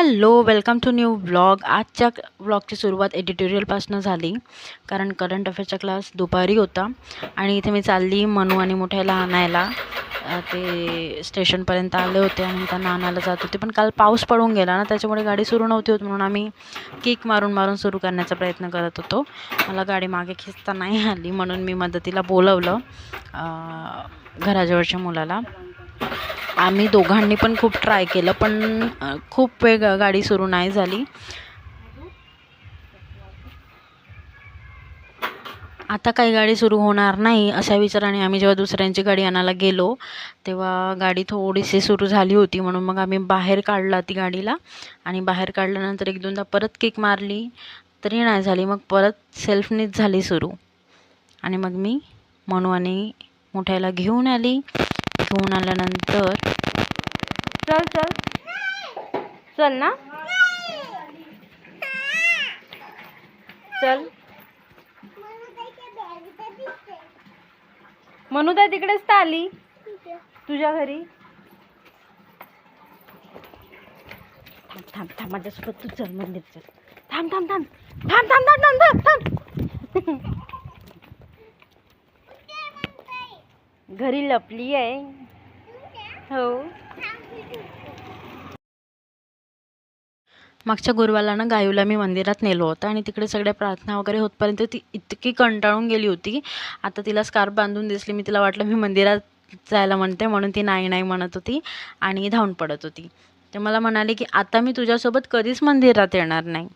Hello, welcome to new vlog. आजच्या व्लॉगची सुरुवात एडिटोरियलपासून झाली, कारण करंट अफेअरचा क्लास दुपारी होता आणि इथे मी चालली मनू आणि मोठ्याला आणायला. ते स्टेशनपर्यंत आले होते आणि त्यांना आणायला जात होते, पण काल पाऊस पडून गेला ना, त्याच्यामुळे गाडी सुरू नव्हती होत, म्हणून आम्ही किक मारून मारून सुरू करण्याचा प्रयत्न करत होतो. मला गाडी मागे खिचता नाही आली, म्हणून मी मदतीला बोलवलं घराजवळच्या मुलाला. आम्ही दोघांनी पण खूप ट्राय केलं, पण खूप वेळ गाडी सुरू नाही झाली. आता काही गाडी सुरू होणार नाही अशा विचाराने आम्ही जेव्हा दुसऱ्यांची गाडी आणायला गेलो, तेव्हा गाडी थोडीशी सुरू झाली होती, म्हणून मग आम्ही बाहेर काढला ती गाडीला. आणि बाहेर काढल्यानंतर एक दोनदा परत किक मारली तरी नाही झाली. मग परत सेल्फनीच झाली सुरू. आणि मग मी मनू आणि मोठ्याला घेऊन आली. घेऊन आल्यानंतर चल चल चल ना, चल. मनूताई तिकडेच तर आली तुझ्या घरी. थांब थांब माझ्यासोबत तू चल, मंदिर चल. थांब थांब थांब थांब थांब थांब थांब थांब. घरी लपली आहे. हो, मागच्या गुरुवारला ना गायूला मी मंदिरात नेलो होतं आणि तिकडे सगळ्या प्रार्थना वगैरे होतपर्यंत ती इतकी कंटाळून गेली होती. आता तिला स्कार्फ बांधून दिसली, मी तिला वाटलं मी मंदिरात जायला म्हणते, म्हणून ती नाही नाही म्हणत होती आणि धावून पडत होती. ते मला म्हणाले की आता मी तुझ्यासोबत कधीच मंदिरात येणार नाही.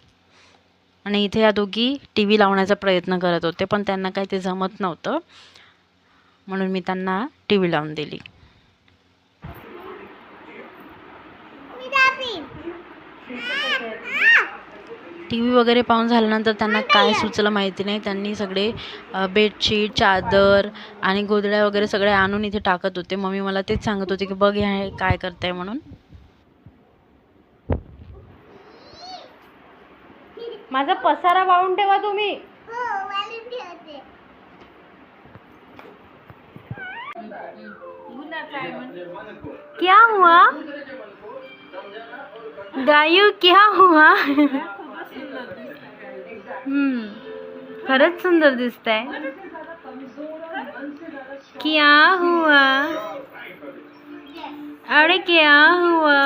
आणि इथे या दोघी टी व्ही लावण्याचा प्रयत्न करत होते, पण त्यांना काही ते जमत नव्हतं, म्हणून मी त्यांना टी व्ही लावून दिली. टी व्ही वगैरे पाहून झाल्यानंतर त्यांना काय सुचलं माहिती नाही, त्यांनी सगळे बेडशीट, चादर आणि गोधड्या वगैरे सगळे आणून इथे टाकत होते. मम्मी मला तेच सांगत होते की बघ हे काय करताय म्हणून. माझा पसारा वाळून ठेवा तुम्ही. क्या हुआ गायू, क्या हुआ? खरंच सुंदर दिसतंय. क्या हुआ? अरे क्या हुआ?